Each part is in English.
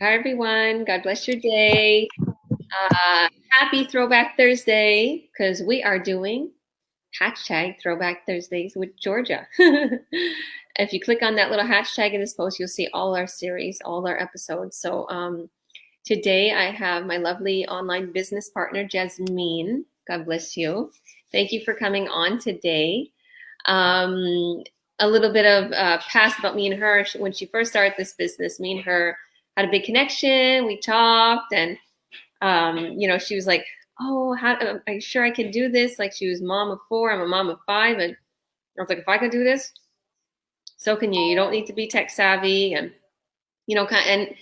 Hi, everyone. God bless your day. Happy Throwback Thursday because we are doing hashtag Throwback Thursdays with Georgia. If you click on that little hashtag in this post, you'll see all our series, all our episodes. So today I have my lovely online business partner, Jasmine. God bless you. Thank you for coming on today. Um, a little bit of past about me and her. When she first started this business, me and her had a big connection. We talked, and she was like, "Oh, how am I sure I can do this?" Like she was mom of four. I'm a mom of five, and I was like, "If I can do this, so can you. You don't need to be tech savvy." And and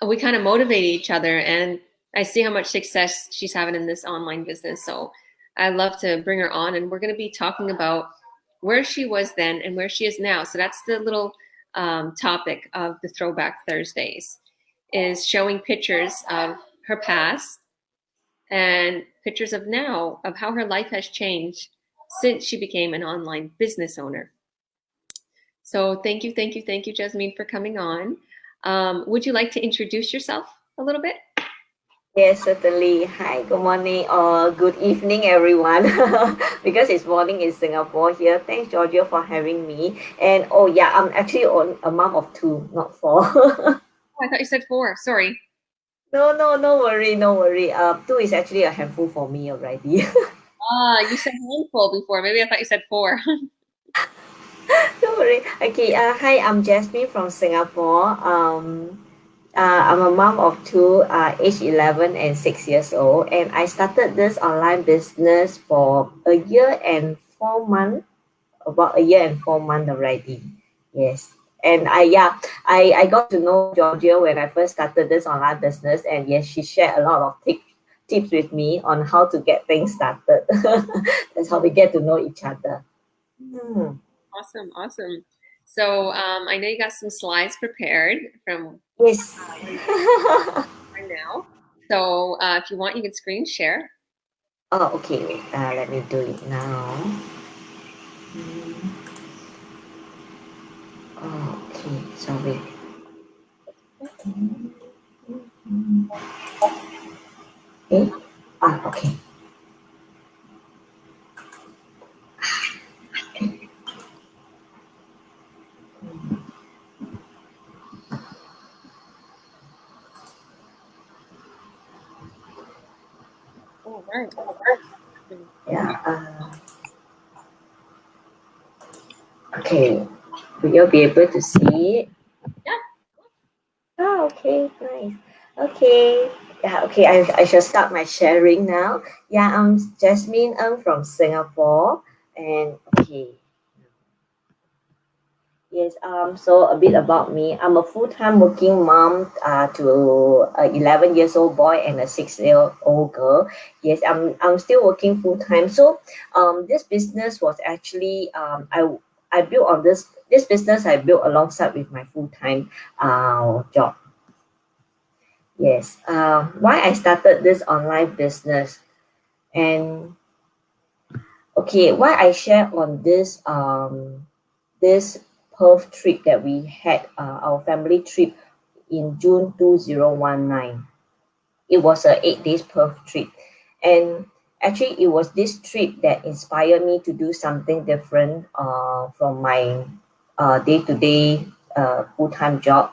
we kind of motivated each other. And I see how much success she's having in this online business. So I love to bring her on, and we're going to be talking about where she was then and where she is now. So that's the little topic of the Throwback Thursdays, is showing pictures of her past and pictures of now, of how her life has changed since she became an online business owner. So thank you, Jasmine, for coming on. Would you like to introduce yourself a little bit? Yes, certainly. Hi, good morning or good evening, everyone. Because it's morning in Singapore here. Thanks, Georgia, for having me. And oh yeah, I'm actually a mom of two, not four. Oh, I thought you said four. Sorry. No, no, no worry, no worry. Two is actually a handful for me already. You said handful before. Maybe I thought you said four. Don't worry. Okay. Hi, I'm Jasmine from Singapore. I'm a mom of two, age 11 and 6 years old, and I started this online business for a year and 4 months, about a year and 4 months already. Yes. And I got to know Georgia when I first started this online business, and yes, she shared a lot of tips with me on how to get things started. That's how we get to know each other. Hmm. Awesome, awesome. So I know you got some slides prepared from Yes. right now. So if you want, you can screen share. Oh, okay. Wait. Let me do it now. Hmm. Oh, okay. Sorry. Okay. Okay. Oh, right. Yeah. Okay. Will you be able to see it? Yeah. Oh, okay. Nice. Okay. Yeah. Okay. I shall start my sharing now. Yeah. I'm Jasmine. I'm from Singapore, and okay. Yes, so a bit about me. I'm a full-time working mom to a 11 years old boy and a 6 year old girl. Yes, I'm still working full-time. So this business was actually I built on this business I built alongside with my full-time job. Yes. Why I started this online business, and okay, why I share on this Perth trip that we had, our family trip in June 2019. It was a 8 days Perth trip. And actually, it was this trip that inspired me to do something different from my day-to-day full-time job.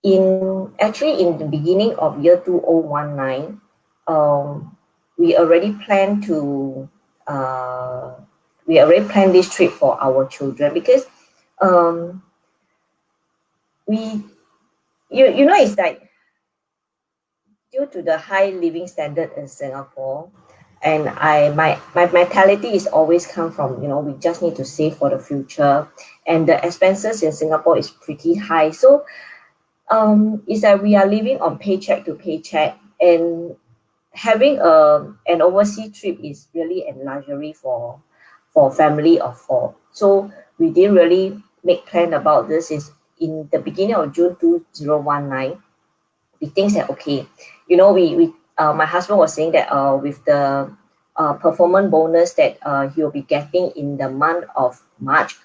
In the beginning of year 2019, um, we already planned to uh, we already planned this trip for our children because um we you know it's like due to the high living standard in Singapore, and my mentality is always come from, we just need to save for the future, and the expenses in Singapore is pretty high. So it's that we are living on paycheck to paycheck, and having an overseas trip is really a luxury for family of four. So we didn't really make plan about this. Is in the beginning of June 2019, we think that okay, my husband was saying that with the performance bonus that he'll be getting in the month of March,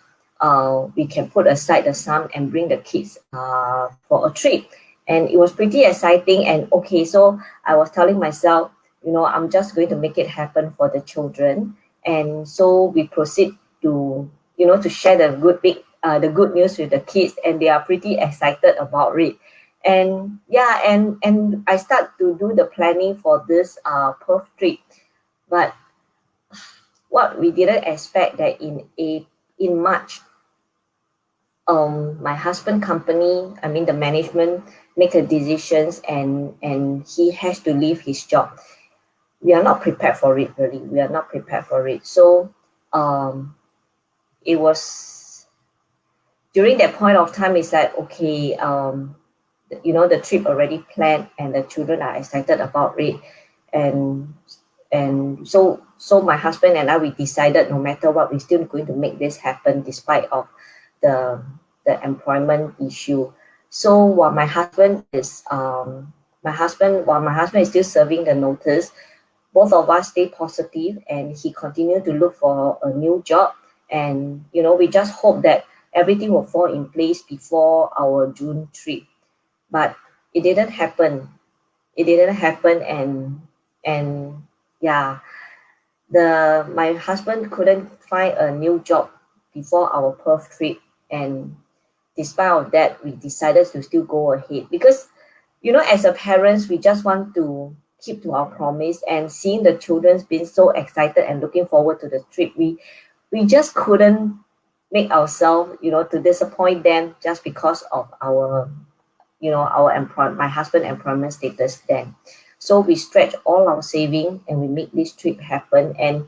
we can put aside the sum and bring the kids for a trip. And it was pretty exciting. And okay, so I was telling myself, I'm just going to make it happen for the children. And so we proceed to, to share the good news with the kids, and they are pretty excited about it. And yeah, and I start to do the planning for this Perth trip. But what we didn't expect that in March, my husband company, I mean the management, make a decisions, and he has to leave his job. We are not prepared for it, really. We are not prepared for it. So it was during that point of time, it's like, okay, the trip already planned, and the children are excited about it. And so my husband and I, we decided no matter what, we're still going to make this happen despite of the employment issue. So while my husband is still serving the notice, both of us stay positive, and he continued to look for a new job. And we just hope that everything will fall in place before our June trip. But it didn't happen. And yeah, my husband couldn't find a new job before our Perth trip. And despite of that, we decided to still go ahead, because as a parents, we just want to keep to our promise. And seeing the children being so excited and looking forward to the trip, we just couldn't make ourselves, to disappoint them just because of our my husband employment status then. So we stretch all our saving, and we make this trip happen. And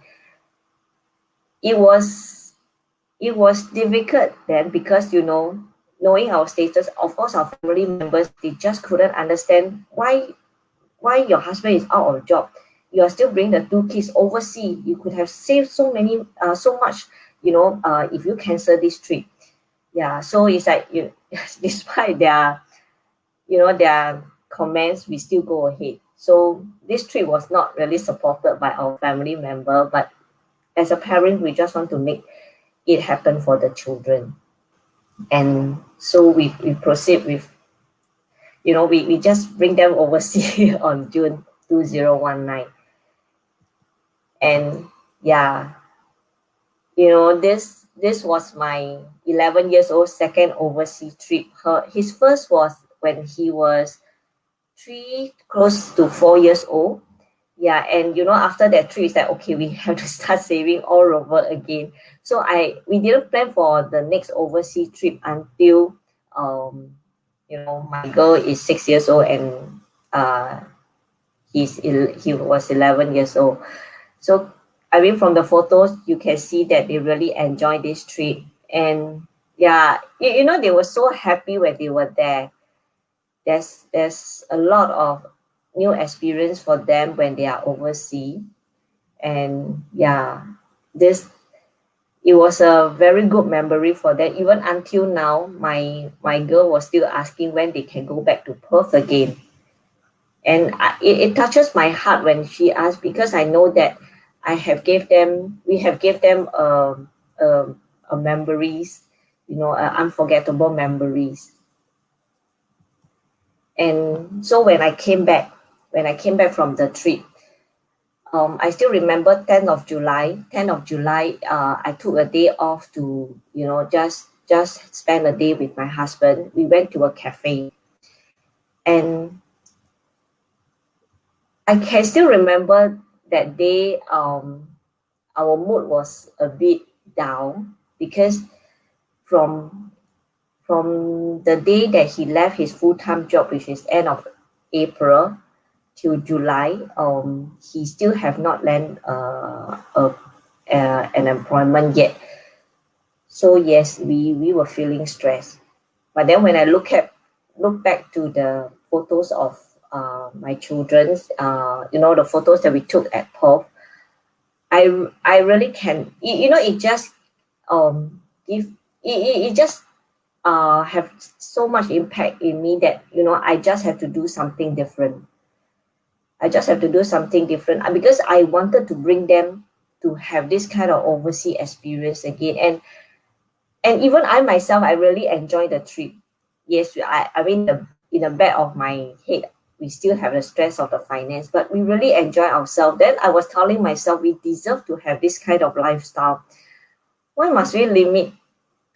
it was difficult then, because knowing our status, of course our family members, they just couldn't understand why your husband is out of job. You are still bringing the two kids overseas. You could have saved so much, if you cancel this trip. Yeah, so it's like, despite their comments, we still go ahead. So this trip was not really supported by our family member, but as a parent, we just want to make it happen for the children. And so we proceed with, we just bring them overseas on June 2019. And yeah, this was my 11 years old second overseas trip. His first was when he was 3, close to 4 years old. Yeah, and after that trip, it's like, okay, we have to start saving all over again. So we didn't plan for the next overseas trip until my girl is 6 years old, and he was 11 years old. So I mean, from the photos, you can see that they really enjoyed this trip. And yeah, they were so happy when they were there. There's a lot of new experience for them when they are overseas. And yeah, it was a very good memory for them. Even until now, my girl was still asking when they can go back to Perth again. And it touches my heart when she asked, because I know that we have gave them a memories, unforgettable memories. And so when I came back from the trip, I still remember 10th of July. I took a day off to, just spend a day with my husband. We went to a cafe, and I can still remember that day. Our mood was a bit down, because from the day that he left his full-time job, which is end of April, till July, he still have not landed an employment yet. So yes, we were feeling stressed. But then when I look back to the photos of my children's, the photos that we took at Perth, I really can, it just it just have so much impact in me that I just have to do something different. Because I wanted to bring them to have this kind of overseas experience again. And even I myself, I really enjoy the trip. Yes, I mean, in the back of my head, we still have the stress of the finance, but we really enjoy ourselves. Then I was telling myself, we deserve to have this kind of lifestyle. Why must we limit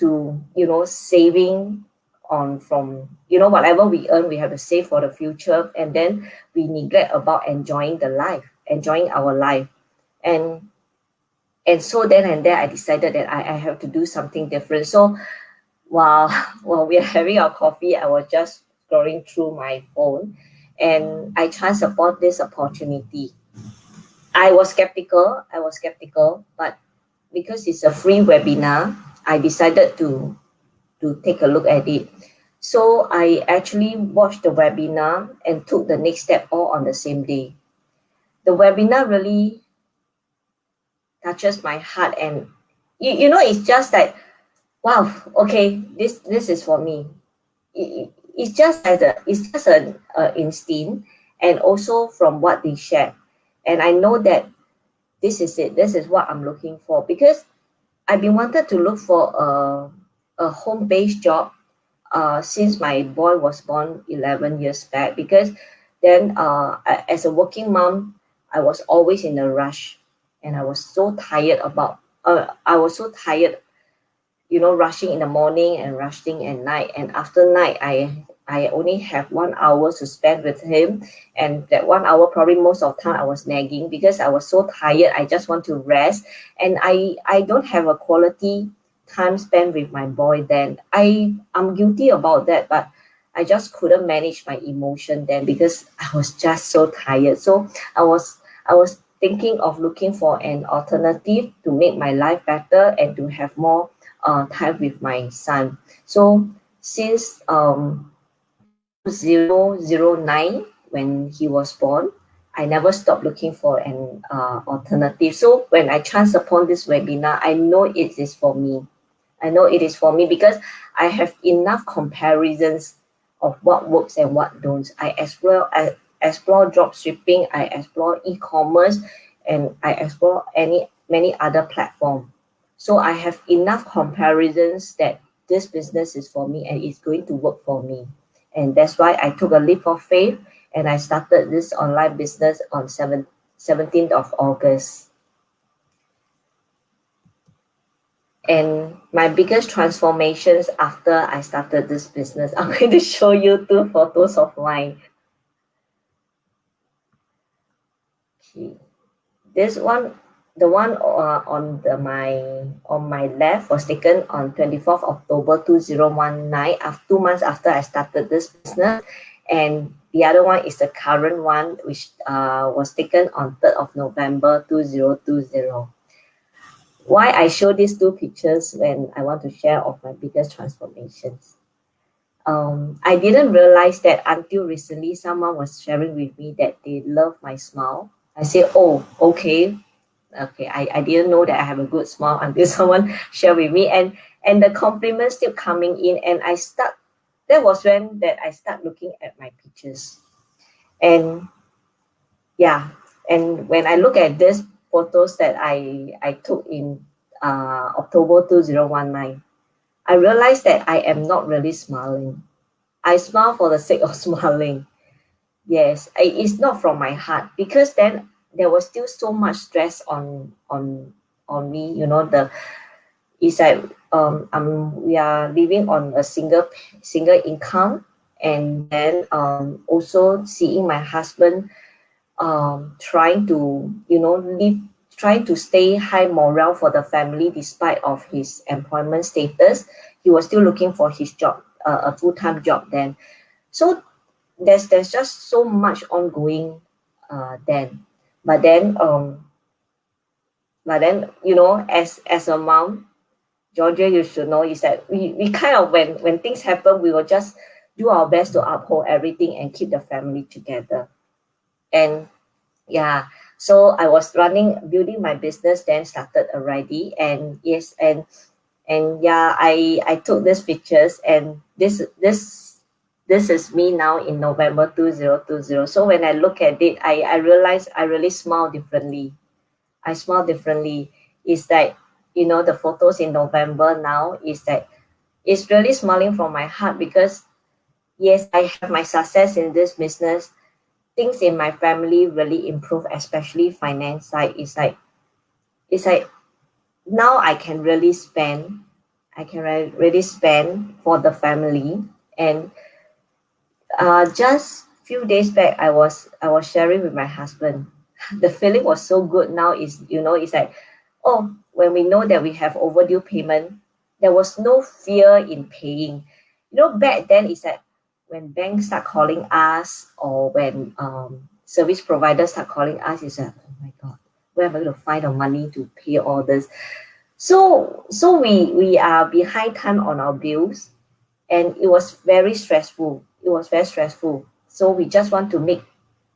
to, saving on from, whatever we earn, we have to save for the future, and then we neglect about enjoying enjoying our life. And so then and there I decided that I have to do something different. So while while we are having our coffee, I was just scrolling through my phone, and I chanced upon this opportunity. I was skeptical, but because it's a free webinar, I decided to take a look at it. So I actually watched the webinar and took the next step all on the same day. The webinar really touches my heart, and it's just like, wow, okay, this is for me. It's just an instinct, and also from what they share, and I know that this is it. This is what I'm looking for, because I've been wanted to look for a home-based job since my boy was born 11 years back, because then as a working mom, I was always in a rush, and I was so tired, rushing in the morning and rushing at night, and after night I only have 1 hour to spend with him, and that 1 hour probably most of the time I was nagging because I was so tired. I just want to rest, and I don't have a quality time spent with my boy. Then I'm guilty about that, but I just couldn't manage my emotion then because I was just so tired. So I was thinking of looking for an alternative to make my life better and to have more time with my son. So since 2009, when he was born, I never stopped looking for an alternative. So when I chanced upon this webinar, I know it is for me. I know it is for me because I have enough comparisons of what works and what don't. I explore drop shipping, I explore e-commerce, and I explore many other platforms. So I have enough comparisons that this business is for me and it's going to work for me. And that's why I took a leap of faith and I started this online business on 17th of August. And my biggest transformations after I started this business, I'm going to show you 2 photos of mine. Okay. This one, the one on my left was taken on 24th October 2019, after 2 months after I started this business, and the other one is the current one, which was taken on 3rd of November 2020. Why I show these 2 pictures when I want to share of my biggest transformations? I didn't realize that until recently someone was sharing with me that they love my smile. I said, oh, okay. I didn't know that I have a good smile until someone shared with me, and the compliments still coming in, and that was when that I start looking at my pictures. And yeah, and when I look at these photos that I took in October 2019, I realized that I am not really smiling. I smile for the sake of smiling. Yes, it's not from my heart, because then there was still so much stress on me. It's like we are living on a single income, and then also seeing my husband trying to live, trying to stay high morale for the family despite of his employment status. He was still looking for his job, a full-time job then. So there's just so much ongoing then. But then as a mom, Georgia, you should know is that we kind of, when things happen, we will just do our best to uphold everything and keep the family together. And yeah, so I was building my business, then started already. And yes, and yeah, I took these pictures, and this is me now in November 2020. So when I look at it, I realize I really smile differently. I smile differently. It's like, the photos in November now is that it's really smiling from my heart, because yes, I have my success in this business. Things in my family really improve, especially finance side. It's like now I can really spend. I can really spend for the family. And just few days back, I was sharing with my husband. The feeling was so good now. It's like, oh, when we know that we have overdue payment, there was no fear in paying. Back then it's like when banks start calling us, or when service providers start calling us, it's like, oh my god, where am I going to find the money to pay all this? So we are behind time on our bills, and it was very stressful. It was very stressful. So we just want to make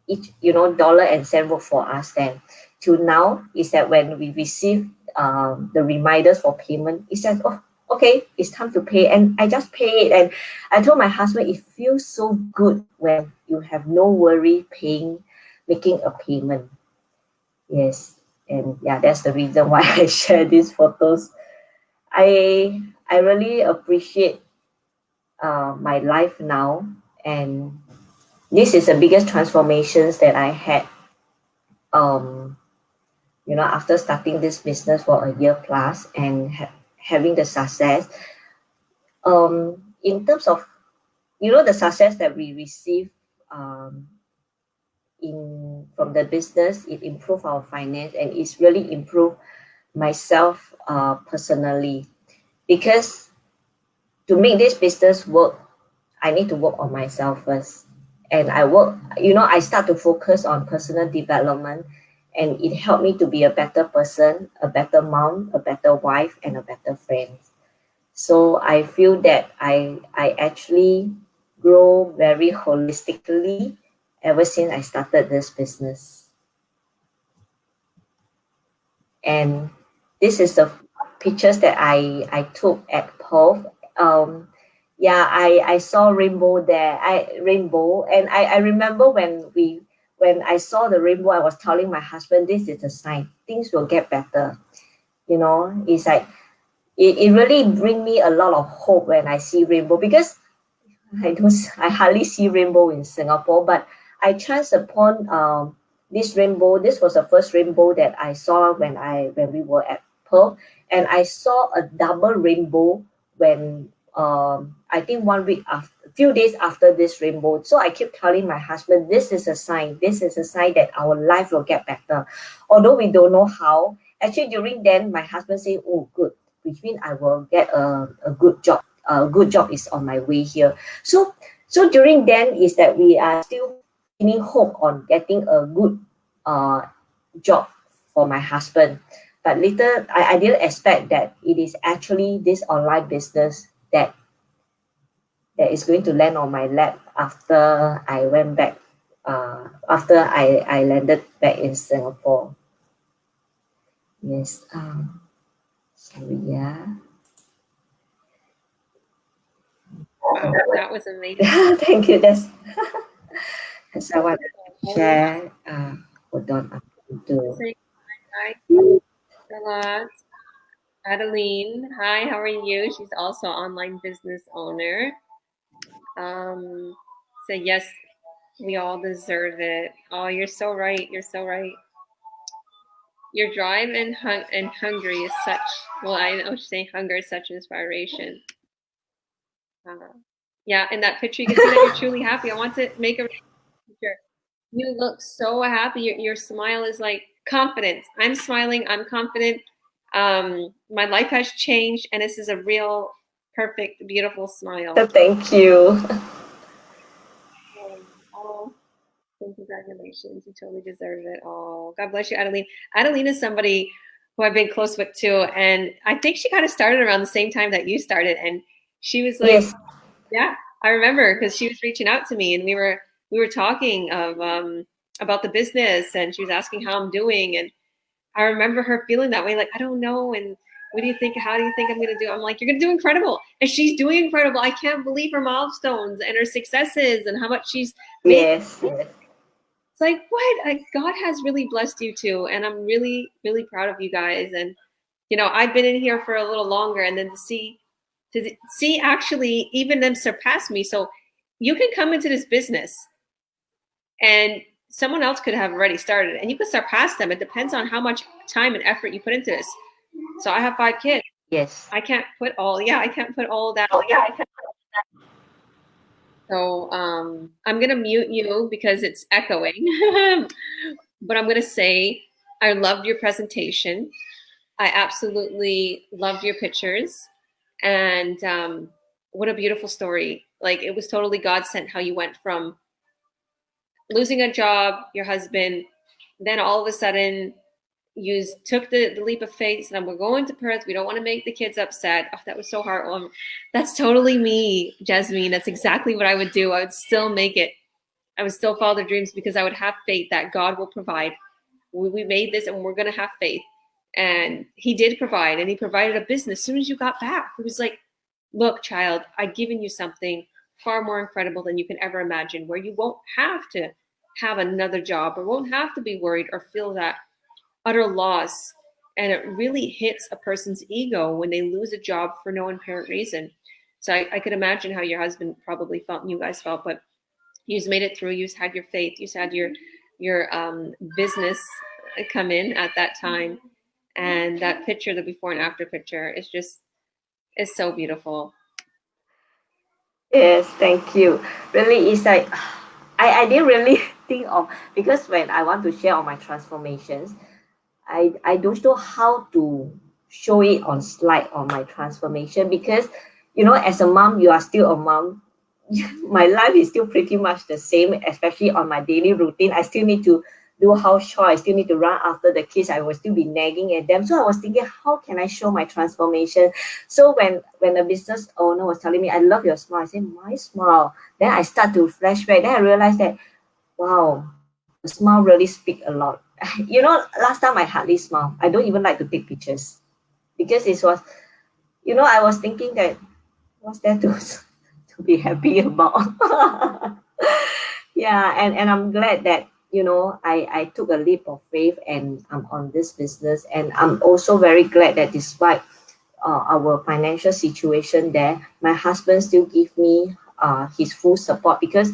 each dollar and cent work for us. Then till now is that when we receive the reminders for payment, it says, oh, okay, it's time to pay, and I just pay it. And I told my husband, it feels so good when you have no worry making a payment. Yes. And yeah, that's the reason why I share these photos. I really appreciate my life now, and this is the biggest transformations that I had. Um, after starting this business for a year plus, and having the success. In terms of the success that we receive um, in from the business, it improved our finance, and it's really improved myself personally, because to make this business work, I need to work on myself first. And I start to focus on personal development, and it helped me to be a better person, a better mom, a better wife, and a better friend. So I feel that I actually grow very holistically ever since I started this business. And this is the pictures that I took at Perth. Yeah, I saw rainbow there. Rainbow, and I remember when I saw the rainbow, I was telling my husband, this is a sign things will get better. It's like it really bring me a lot of hope when I see rainbow, because I hardly see rainbow in Singapore, but I chanced upon this rainbow. This was the first rainbow that I saw when we were at Perth, and I saw a double rainbow when I think 1 week after, a few days after this rainbow. So I keep telling my husband, this is a sign. This is a sign that our life will get better, although we don't know how. Actually, during then, my husband said, "Oh, good, which means I will get a good job. A good job is on my way here." So during then is that we are still pinning hope on getting a good uh, job for my husband. But later, I didn't expect that it is actually this online business that is going to land on my lap after I went back, after I landed back in Singapore. Yes. Sorry, yeah. Wow, that was amazing. Thank you. That's I want to share. Hold on, I'm going to. Say hi, Charlotte. Adeline, hi, how are you? She's also online business owner. So yes, we all deserve it. Oh, you're so right. You're so right. Your drive and hungry is such. Well, I know she's saying hunger is such inspiration. Yeah, in that picture you can see that you're truly happy. I want to make a picture. You look so happy. Your smile is like confidence. I'm smiling. I'm confident. My life has changed, and this is a real, perfect, beautiful smile. Thank you. Oh, congratulations. You totally deserve it. Oh, God bless you, Adeline. Adeline is somebody who I've been close with too. And I think she kind of started around the same time that you started. And she was like, Yes. yeah, I remember, because she was reaching out to me, and we were talking of about the business, and she was asking how I'm doing. And I remember her feeling that way, like, I don't know. And what do you think? How do you think I'm going to do? I'm like, you're going to do incredible. And she's doing incredible. I can't believe her milestones and her successes and how much she's made. Yes. It's like, what? Like, God has really blessed you too. And I'm really, really proud of you guys. And, I've been in here for a little longer, and then to see actually even them surpass me. So you can come into this business and someone else could have already started and you could surpass them. It depends on how much time and effort you put into this. So I have 5 kids. Yes. I can't put all that. So I'm gonna mute you because it's echoing. But I'm gonna say I loved your presentation. I absolutely loved your pictures. And what a beautiful story. Like it was totally God sent how you went from losing a job, your husband, then all of a sudden you took the leap of faith and we're going to Perth. We don't want to make the kids upset. Oh, that was so hard. That's totally me, Jasmine. That's exactly what I would do. I would still make it. I would still follow their dreams because I would have faith that God will provide. We made this and we're going to have faith. And he did provide, and he provided a business as soon as you got back. He was like, look, child, I've given you something far more incredible than you can ever imagine, where you won't have to have another job or won't have to be worried or feel that utter loss. And it really hits a person's ego when they lose a job for no apparent reason. So I could imagine how your husband probably felt and you guys felt, but you've made it through. You've had your faith. You've had your business come in at that time. And that picture, the before and after picture, is so beautiful. Yes, thank you. Really, it's like I didn't really think of, because when I want to share all my transformations, I don't know how to show it on slide on my transformation, because as a mom, you are still a mom. My life is still pretty much the same, especially on my daily routine. I still need to do house chore. I still need to run after the kids. I will still be nagging at them. So I was thinking, how can I show my transformation? So when the business owner was telling me, I love your smile, I said, my smile. Then I start to flashback. Then I realized that, wow, the smile really speak a lot. Last time I hardly smile. I don't even like to take pictures, because it was, I was thinking that, what's there to be happy about? Yeah, and I'm glad that I took a leap of faith and I'm on this business. And I'm also very glad that despite our financial situation there, my husband still give me his full support, because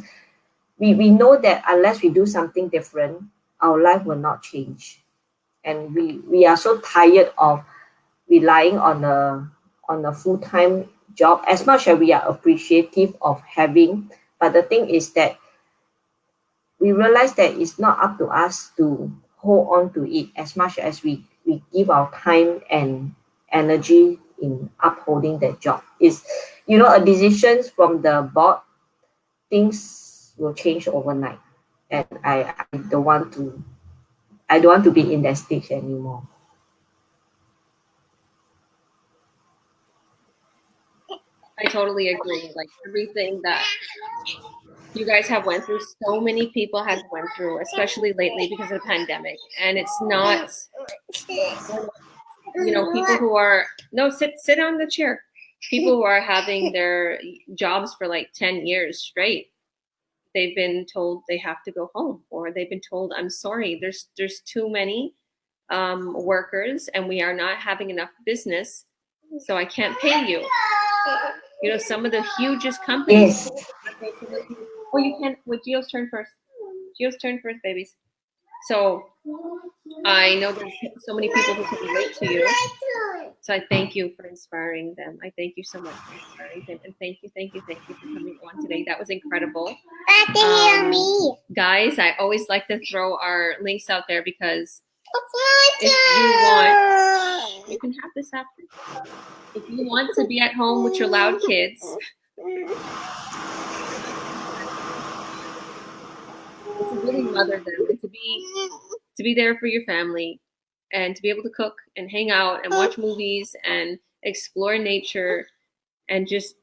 we know that unless we do something different, our life will not change. And we are so tired of relying on a full-time job, as much as we are appreciative of having. But the thing is that we realize that it's not up to us to hold on to it as much as we give our time and energy in upholding that job. Is a decision from the board, things will change overnight. And I don't want to be in that stage anymore. I totally agree. Like everything that you guys have went through, so many people have went through, especially lately because of the pandemic. And it's not, people who are, no, sit on the chair. People who are having their jobs for like 10 years straight. They've been told they have to go home, or they've been told, I'm sorry, there's too many workers and we are not having enough business, so I can't pay you. Some of the hugest companies. Yes. Well, you can, with Gio's turn first. Gio's turn first, babies. So I know there's so many people who can relate to you. So I thank you for inspiring them. I thank you so much for inspiring them. And thank you for coming on today. That was incredible. Guys, I always like to throw our links out there, because if you want, you can have this after. If you want to be at home with your loud kids, to really mother them, and to be there for your family, and to be able to cook and hang out and watch movies and explore nature and just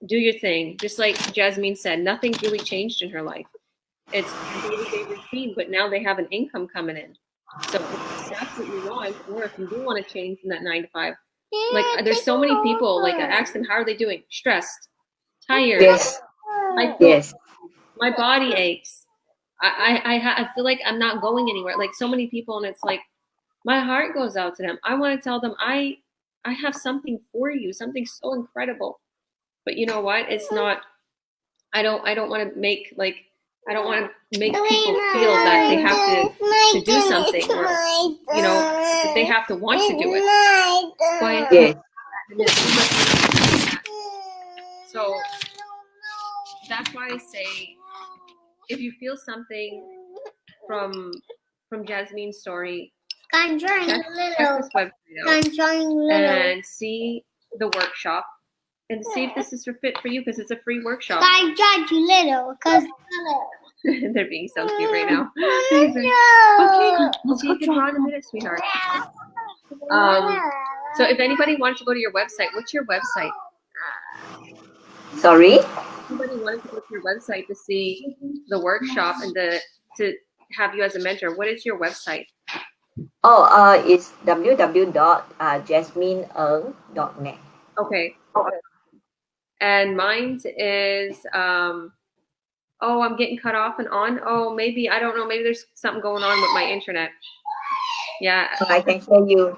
do your thing. Just like Jasmine said, nothing's really changed in her life. It's day-to-day routine, but now they have an income coming in. So if that's what you want, or if you do want to change from that 9 to 5, like there's so many people, like I asked them, how are they doing? Stressed, tired. Yes. Yes. My body aches. I feel like I'm not going anywhere. Like so many people, and it's like my heart goes out to them. I want to tell them I have something for you, something so incredible. But you know what? It's not I don't want to make like I don't want to make people feel that they have to do something, or that they have to want to do it. But Yes. so that's why I say, if you feel something from Jasmine's story, check this website out and see the workshop and see if this is fit for you, because it's a free workshop. They're being so cute right now. Okay, we'll see you can draw in a minute, sweetheart. So if anybody wanted to go to your website, what's your website? Sorry? If anybody wanted to go to your website to see the workshop and to have you as a mentor, what is your website? Oh, it's www.jasmineeng.net. Okay. And mine is oh, I'm getting cut off and on. Oh, maybe, I don't know, maybe there's something going on with my internet. Yeah. I can show you.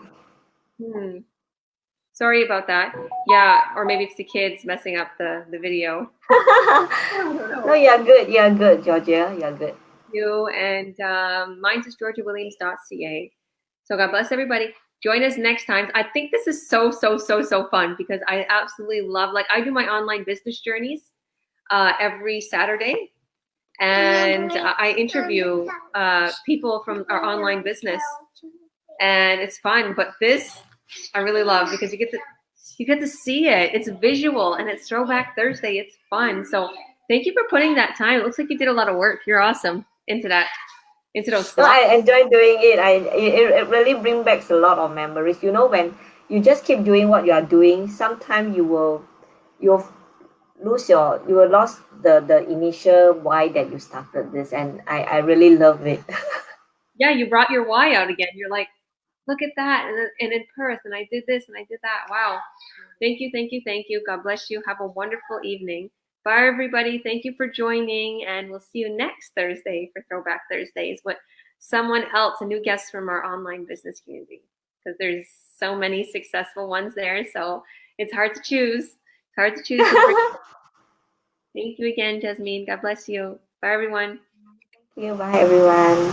Sorry about that. Yeah, or maybe it's the kids messing up the video. No, you're good, Georgia. You're good. You and mine's is georgiawilliams.ca. So God bless everybody. Join us next time. I think this is so fun, because I absolutely love, like, I do my online business journeys every Saturday, and I interview people from our online business, and it's fun. But this I really love, because you get to see it. It's visual, and it's Throwback Thursday. It's fun. So thank you for putting that time. It looks like you did a lot of work. You're awesome into those No, I enjoy doing it. It really brings back a lot of memories. When you just keep doing what you are doing, sometimes you'll lose the initial why that you started this, and I really love it. Yeah, you brought your why out again. You're like, look at that, and in Perth, and I did this and I did that. Wow. Thank you. God bless you. Have a wonderful evening. Bye, everybody. Thank you for joining, and we'll see you next Thursday for Throwback Thursdays with someone else, a new guest from our online business community, because there's so many successful ones there, so it's hard to choose. Thank you again, Jasmine. God bless you. Bye, everyone. Thank you. Bye, everyone.